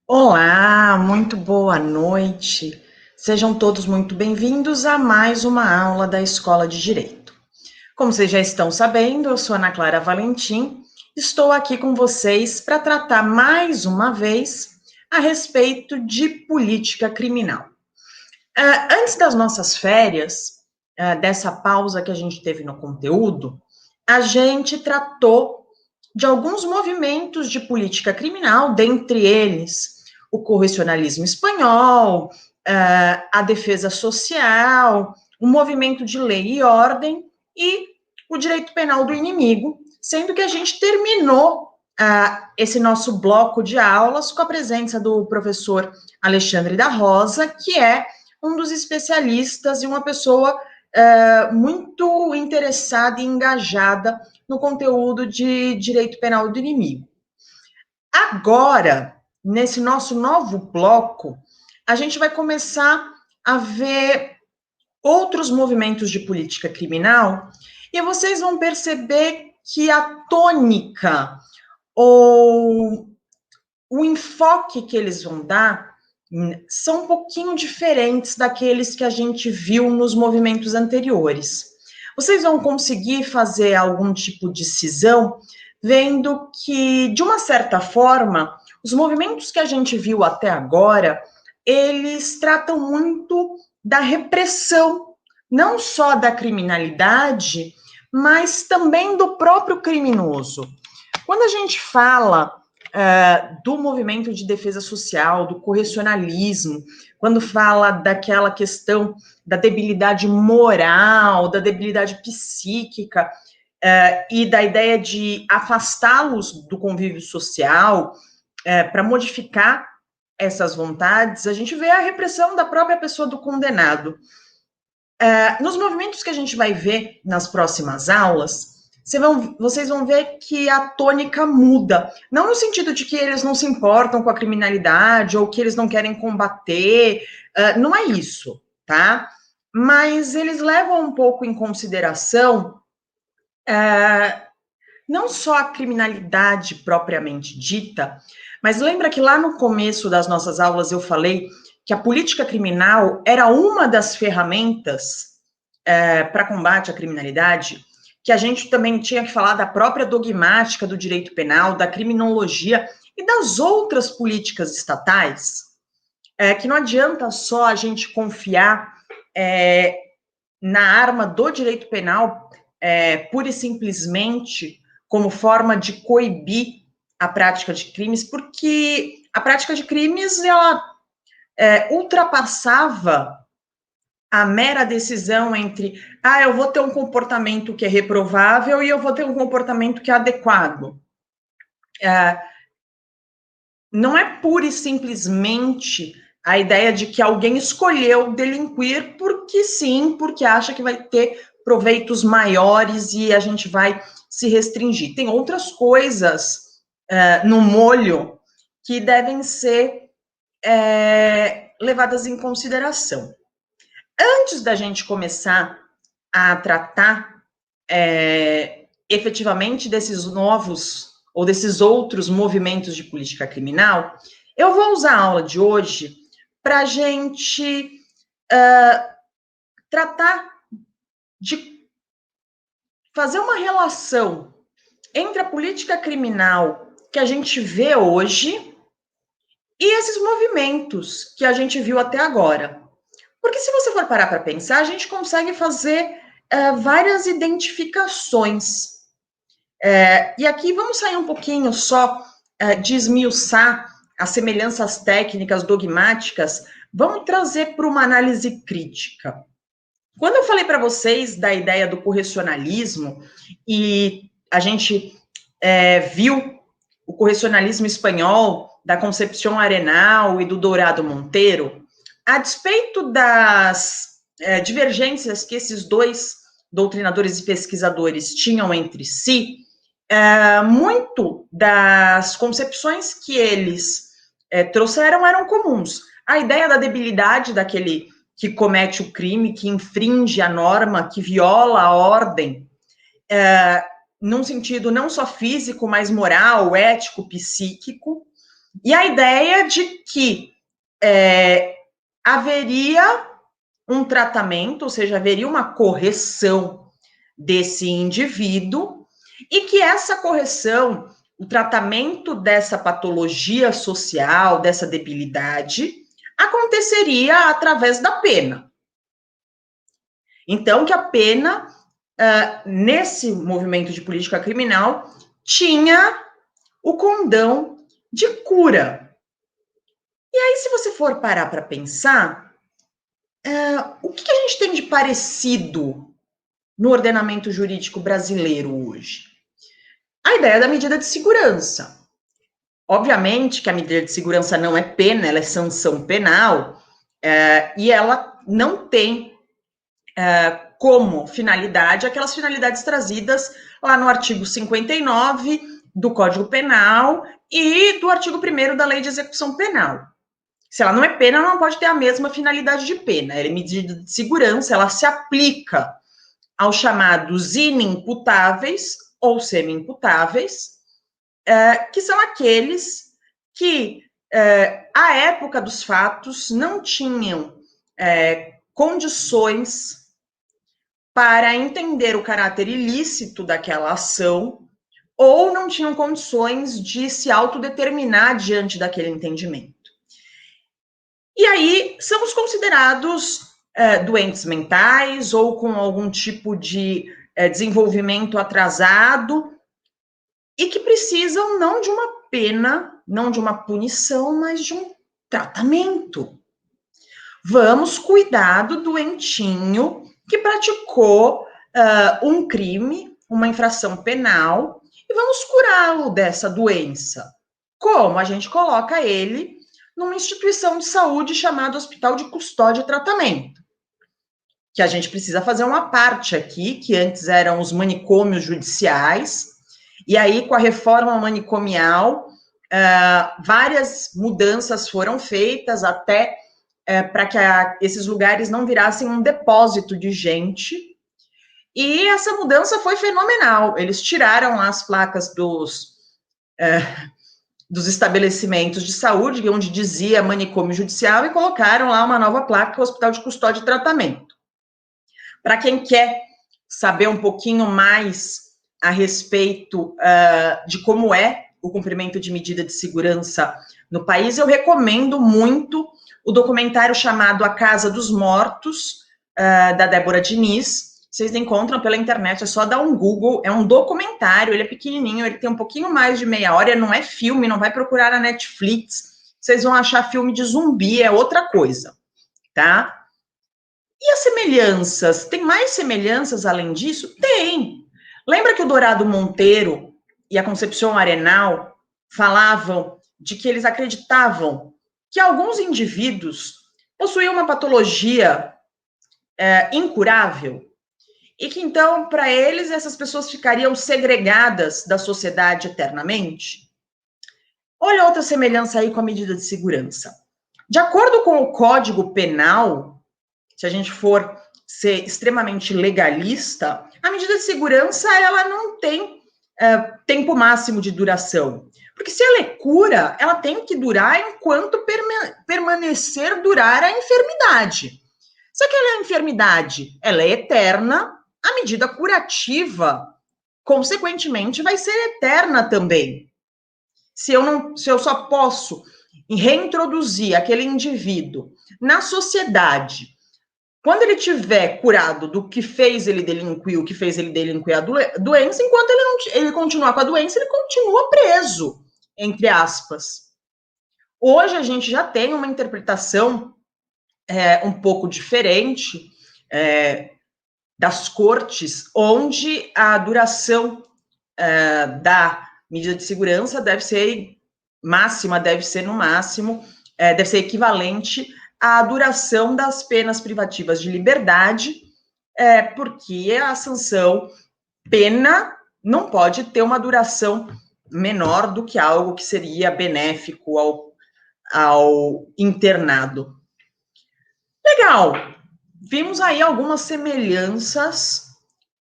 Olá, muito boa noite. Sejam todos muito bem-vindos a mais uma aula da Escola de Direito. Como vocês já estão sabendo, eu sou Ana Clara Valentim, estou aqui com vocês para tratar mais uma vez a respeito de política criminal. Antes das nossas férias, dessa pausa que a gente teve no conteúdo, a gente tratou de alguns movimentos de política criminal, dentre eles o correcionalismo espanhol, a defesa social, o movimento de lei e ordem e o direito penal do inimigo, sendo que a gente terminou esse nosso bloco de aulas com a presença do professor Alexandre da Rosa, que é um dos especialistas e uma pessoa muito interessada e engajada no conteúdo de direito penal do inimigo. Agora, nesse nosso novo bloco, a gente vai começar a ver outros movimentos de política criminal e vocês vão perceber que a tônica ou o enfoque que eles vão dar são um pouquinho diferentes daqueles que a gente viu nos movimentos anteriores. Vocês vão conseguir fazer algum tipo de cisão, vendo que, de uma certa forma, os movimentos que a gente viu até agora, eles tratam muito da repressão, não só da criminalidade, mas também do próprio criminoso. Quando a gente fala do movimento de defesa social, do correcionalismo, quando fala daquela questão da debilidade moral, da debilidade psíquica, e da ideia de afastá-los do convívio social, para modificar essas vontades, a gente vê a repressão da própria pessoa do condenado. Nos movimentos que a gente vai ver nas próximas aulas, vocês vão ver que a tônica muda. Não no sentido de que eles não se importam com a criminalidade ou que eles não querem combater, não é isso, tá? Mas eles levam um pouco em consideração não só a criminalidade propriamente dita, mas lembra que lá no começo das nossas aulas eu falei que a política criminal era uma das ferramentas para combate à criminalidade, que a gente também tinha que falar da própria dogmática do direito penal, da criminologia e das outras políticas estatais, que não adianta só a gente confiar na arma do direito penal pura e simplesmente como forma de coibir a prática de crimes, porque a prática de crimes ela ultrapassava a mera decisão entre, eu vou ter um comportamento que é reprovável e eu vou ter um comportamento que é adequado. Não é pura e simplesmente a ideia de que alguém escolheu delinquir porque sim, porque acha que vai ter proveitos maiores e a gente vai se restringir. Tem outras coisas no molho que devem ser levadas em consideração. Antes da gente começar a tratar efetivamente desses novos ou desses outros movimentos de política criminal, eu vou usar a aula de hoje para a gente tratar de fazer uma relação entre a política criminal que a gente vê hoje e esses movimentos que a gente viu até agora. Porque se você for parar para pensar, a gente consegue fazer várias identificações. E aqui vamos sair um pouquinho só de esmiuçar as semelhanças técnicas, dogmáticas, vamos trazer para uma análise crítica. Quando eu falei para vocês da ideia do correcionalismo, e a gente viu o correcionalismo espanhol, da Concepción Arenal e do Dourado Monteiro, a despeito das divergências que esses dois doutrinadores e pesquisadores tinham entre si, muito das concepções que eles trouxeram eram comuns. A ideia da debilidade daquele que comete o crime, que infringe a norma, que viola a ordem, num sentido não só físico, mas moral, ético, psíquico. E a ideia de que haveria um tratamento, ou seja, haveria uma correção desse indivíduo, e que essa correção, o tratamento dessa patologia social, dessa debilidade, aconteceria através da pena. Então, que a pena, nesse movimento de política criminal, tinha o condão de cura. E aí, se você for parar para pensar, o que a gente tem de parecido no ordenamento jurídico brasileiro hoje? A ideia da medida de segurança. Obviamente que a medida de segurança não é pena, ela é sanção penal, e ela não tem como finalidade aquelas finalidades trazidas lá no artigo 59 do Código Penal e do artigo 1º da Lei de Execução Penal. Se ela não é pena, ela não pode ter a mesma finalidade de pena. Ela é medida de segurança, ela se aplica aos chamados inimputáveis ou semi-imputáveis, que são aqueles que, à época dos fatos, não tinham condições para entender o caráter ilícito daquela ação ou não tinham condições de se autodeterminar diante daquele entendimento. E aí, somos considerados doentes mentais ou com algum tipo de desenvolvimento atrasado e que precisam não de uma pena, não de uma punição, mas de um tratamento. Vamos cuidar do doentinho que praticou um crime, uma infração penal, e vamos curá-lo dessa doença. Como? A gente coloca ele numa instituição de saúde chamada Hospital de Custódia e Tratamento. Que a gente precisa fazer uma parte aqui, que antes eram os manicômios judiciais, e aí com a reforma manicomial, várias mudanças foram feitas até para que esses lugares não virassem um depósito de gente. E essa mudança foi fenomenal. Eles tiraram lá as placas dos estabelecimentos de saúde, onde dizia manicômio judicial, e colocaram lá uma nova placa, Hospital de Custódia e Tratamento. Para quem quer saber um pouquinho mais a respeito de como é o cumprimento de medida de segurança no país, eu recomendo muito o documentário chamado A Casa dos Mortos, da Débora Diniz. Vocês encontram pela internet, é só dar um Google, é um documentário, ele é pequenininho, ele tem um pouquinho mais de meia hora, não é filme, não vai procurar na Netflix, vocês vão achar filme de zumbi, é outra coisa, tá? E as semelhanças? Tem mais semelhanças além disso? Tem. Lembra que o Dorado Monteiro e a Concepción Arenal falavam de que eles acreditavam que alguns indivíduos possuíam uma patologia incurável e que, então, para eles, essas pessoas ficariam segregadas da sociedade eternamente? Olha outra semelhança aí com a medida de segurança. De acordo com o Código Penal, se a gente for ser extremamente legalista, a medida de segurança, ela não tem tempo máximo de duração. Porque se ela é cura, ela tem que durar enquanto permanecer durar a enfermidade. Se aquela enfermidade ela é eterna, a medida curativa, consequentemente, vai ser eterna também. Se eu só posso reintroduzir aquele indivíduo na sociedade quando ele tiver curado do que fez ele delinquir, o que fez ele delinquir a doença, enquanto ele continuar com a doença, ele continua preso, entre aspas. Hoje a gente já tem uma interpretação um pouco diferente das cortes, onde a duração da medida de segurança deve ser máxima, deve ser no máximo, deve ser equivalente à duração das penas privativas de liberdade, porque a sanção pena não pode ter uma duração menor do que algo que seria benéfico ao internado. Legal! Vimos aí algumas semelhanças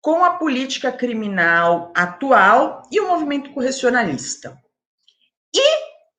com a política criminal atual e o movimento correcionalista. E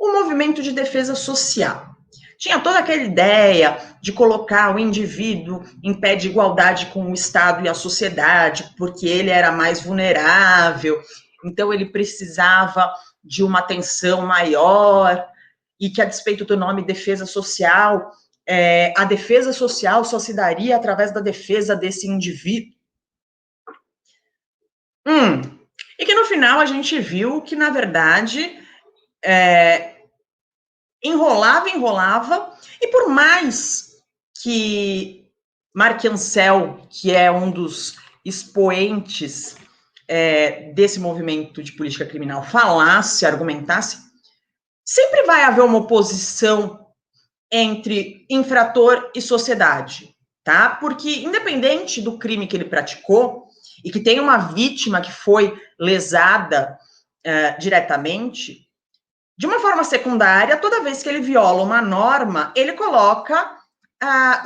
o movimento de defesa social. Tinha toda aquela ideia de colocar o indivíduo em pé de igualdade com o Estado e a sociedade, porque ele era mais vulnerável, então ele precisava de uma atenção maior, e que, a despeito do nome defesa social, a defesa social só se daria através da defesa desse indivíduo. E que no final a gente viu que, na verdade, enrolava, e por mais que Marc Ancel, que é um dos expoentes desse movimento de política criminal, falasse, argumentasse, sempre vai haver uma oposição entre infrator e sociedade, tá? Porque, independente do crime que ele praticou, e que tem uma vítima que foi lesada diretamente, de uma forma secundária, toda vez que ele viola uma norma, ele coloca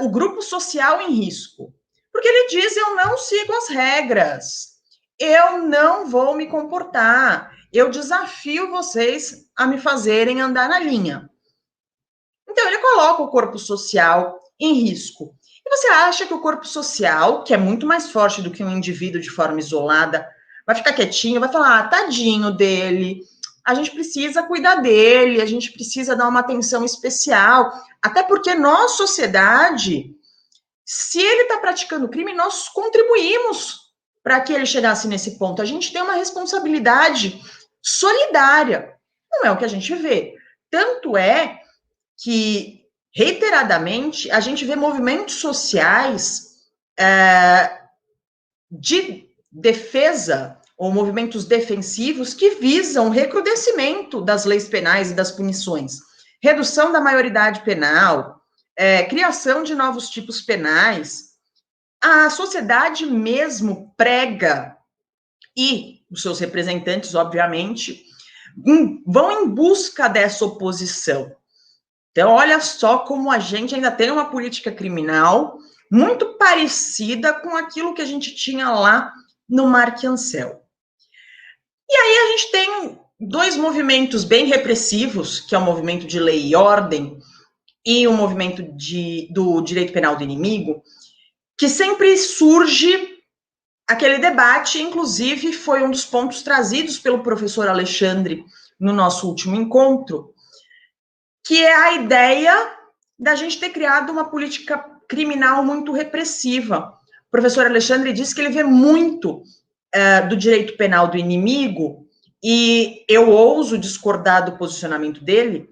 o grupo social em risco. Porque ele diz: eu não sigo as regras, eu não vou me comportar, eu desafio vocês a me fazerem andar na linha. Então, ele coloca o corpo social em risco. E você acha que o corpo social, que é muito mais forte do que um indivíduo de forma isolada, vai ficar quietinho, vai falar: tadinho dele, a gente precisa cuidar dele, a gente precisa dar uma atenção especial. Até porque nós, sociedade, se ele está praticando crime, nós contribuímos para que ele chegasse nesse ponto. A gente tem uma responsabilidade solidária. Não é o que a gente vê. Tanto é que, reiteradamente, a gente vê movimentos sociais de defesa ou movimentos defensivos que visam recrudescimento das leis penais e das punições, redução da maioridade penal, criação de novos tipos penais. A sociedade mesmo prega, e os seus representantes, obviamente, vão em busca dessa oposição. Então, olha só como a gente ainda tem uma política criminal muito parecida com aquilo que a gente tinha lá no Marc Ancel. E aí a gente tem dois movimentos bem repressivos, que é o movimento de lei e ordem e o movimento do direito penal do inimigo, que sempre surge aquele debate, inclusive foi um dos pontos trazidos pelo professor Alexandre no nosso último encontro, que é a ideia da gente ter criado uma política criminal muito repressiva. O professor Alexandre disse que ele vê muito do direito penal do inimigo, e eu ouso discordar do posicionamento dele,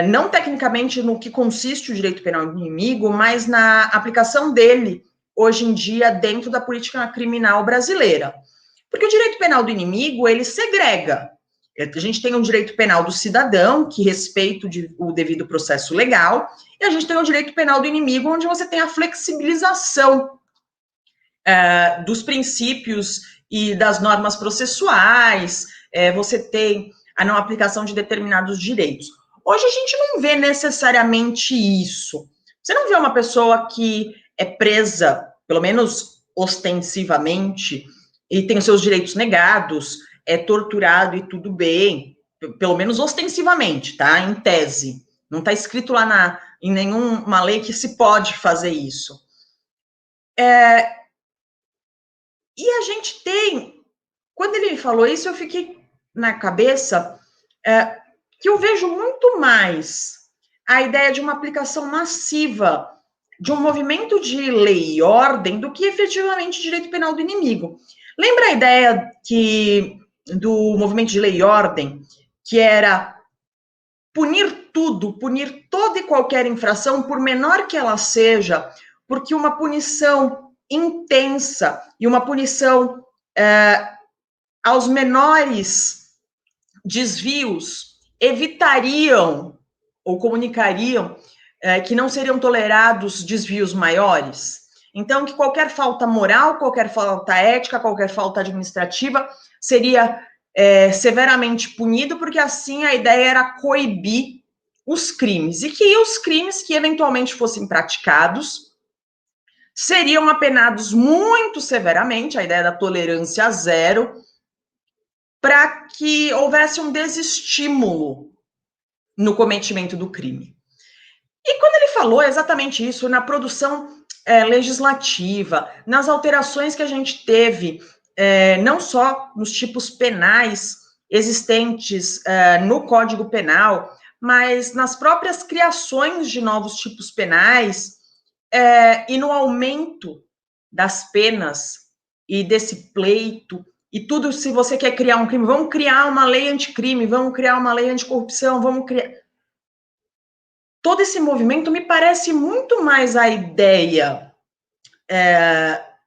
não tecnicamente no que consiste o direito penal do inimigo, mas na aplicação dele, hoje em dia, dentro da política criminal brasileira. Porque o direito penal do inimigo, ele segrega. A gente tem um direito penal do cidadão, que respeita o devido processo legal, e a gente tem um direito penal do inimigo, onde você tem a flexibilização dos princípios e das normas processuais, você tem a não aplicação de determinados direitos. Hoje a gente não vê necessariamente isso. Você não vê uma pessoa que é presa, pelo menos ostensivamente, e tem os seus direitos negados, é torturado e tudo bem, pelo menos ostensivamente, tá? Em tese. Não está escrito lá em nenhuma lei que se pode fazer isso. E a gente tem, quando ele falou isso, eu fiquei na cabeça que eu vejo muito mais a ideia de uma aplicação massiva de um movimento de lei e ordem do que efetivamente direito penal do inimigo. Lembra a ideia do movimento de lei e ordem, que era punir tudo, punir toda e qualquer infração, por menor que ela seja, porque uma punição intensa e uma punição aos menores desvios evitariam ou comunicariam que não seriam tolerados desvios maiores. Então, que qualquer falta moral, qualquer falta ética, qualquer falta administrativa seria severamente punido, porque assim a ideia era coibir os crimes, e que os crimes que eventualmente fossem praticados seriam apenados muito severamente, a ideia da tolerância zero, para que houvesse um desestímulo no cometimento do crime. E quando ele falou exatamente isso, na produção legislativa, nas alterações que a gente teve, não só nos tipos penais existentes no Código Penal, mas nas próprias criações de novos tipos penais e no aumento das penas e desse pleito e tudo. Se você quer criar um crime, vamos criar uma lei anticrime, vamos criar uma lei anticorrupção, vamos criar... Todo esse movimento me parece muito mais a ideia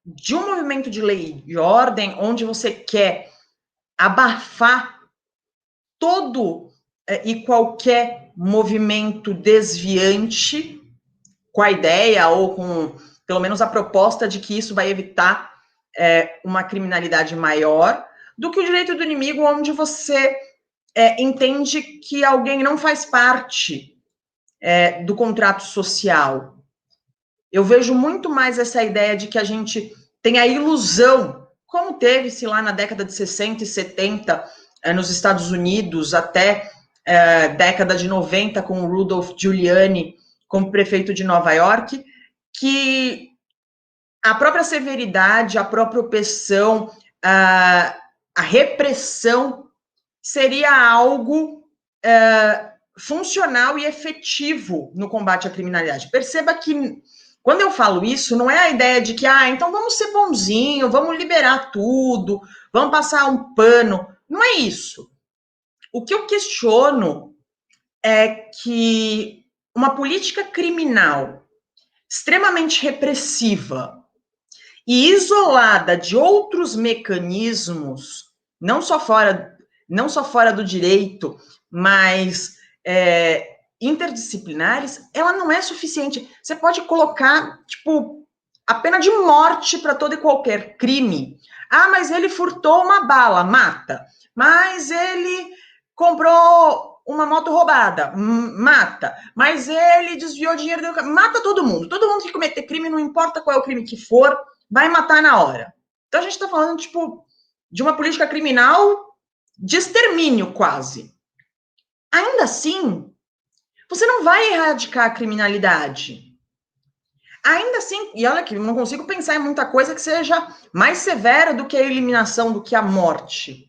de um movimento de lei e ordem, onde você quer abafar todo e qualquer movimento desviante, com a ideia ou com, pelo menos, a proposta de que isso vai evitar uma criminalidade maior, do que o direito do inimigo, onde você entende que alguém não faz parte do contrato social. Eu vejo muito mais essa ideia de que a gente tem a ilusão, como teve-se lá na década de 60 e 70, nos Estados Unidos, até década de 90, com o Rudolph Giuliani como prefeito de Nova York, que a própria severidade, a própria opressão, a repressão seria algo funcional e efetivo no combate à criminalidade. Perceba que, quando eu falo isso, não é a ideia de que, então vamos ser bonzinho, vamos liberar tudo, vamos passar um pano. Não é isso. O que eu questiono é que uma política criminal extremamente repressiva e isolada de outros mecanismos, não só fora do direito, mas interdisciplinares, ela não é suficiente. Você pode colocar, a pena de morte para todo e qualquer crime. Mas ele furtou uma bala, mata. Mas ele comprou uma moto roubada, mata. Mas ele desviou dinheiro, mata todo mundo. Todo mundo que cometer crime, não importa qual é o crime que for, vai matar na hora. Então a gente está falando, de uma política criminal de extermínio, quase. Ainda assim, você não vai erradicar a criminalidade. Ainda assim, e olha que eu não consigo pensar em muita coisa que seja mais severa do que a eliminação, do que a morte.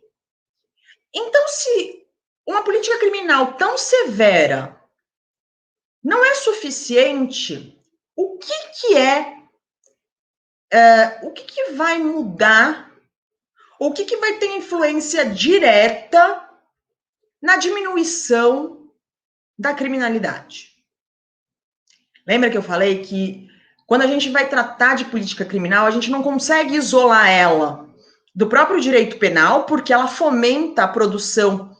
Então, se uma política criminal tão severa não é suficiente, o que vai mudar? O que vai ter influência direta na diminuição da criminalidade? Lembra que eu falei que quando a gente vai tratar de política criminal, a gente não consegue isolar ela do próprio direito penal, porque ela fomenta a produção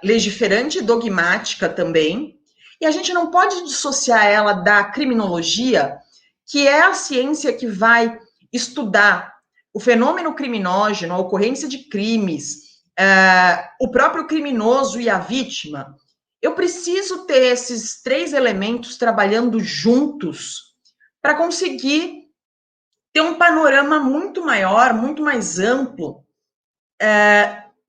legiferante e dogmática também, e a gente não pode dissociar ela da criminologia, que é a ciência que vai estudar o fenômeno criminógeno, a ocorrência de crimes, o próprio criminoso e a vítima. Eu preciso ter esses três elementos trabalhando juntos para conseguir ter um panorama muito maior, muito mais amplo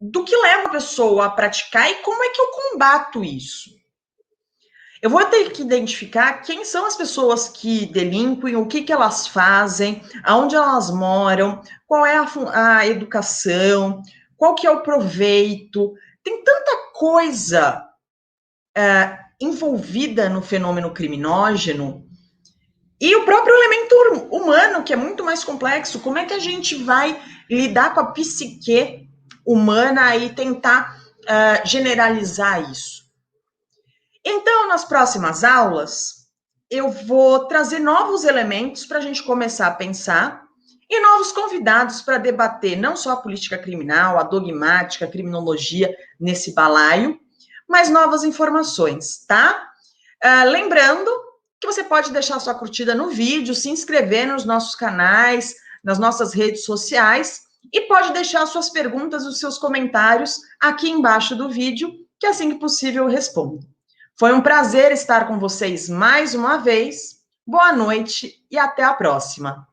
do que leva a pessoa a praticar e como é que eu combato isso. Eu vou ter que identificar quem são as pessoas que delinquem, o que elas fazem, aonde elas moram, qual é a educação, qual que é o proveito. Tem tanta coisa envolvida no fenômeno criminógeno, e o próprio elemento humano, que é muito mais complexo. Como é que a gente vai lidar com a psique humana e tentar generalizar isso? Então, nas próximas aulas, eu vou trazer novos elementos para a gente começar a pensar e novos convidados para debater não só a política criminal, a dogmática, a criminologia nesse balaio, mas novas informações, tá? Lembrando que você pode deixar sua curtida no vídeo, se inscrever nos nossos canais, nas nossas redes sociais e pode deixar suas perguntas, os seus comentários aqui embaixo do vídeo, que assim que possível eu respondo. Foi um prazer estar com vocês mais uma vez. Boa noite e até a próxima.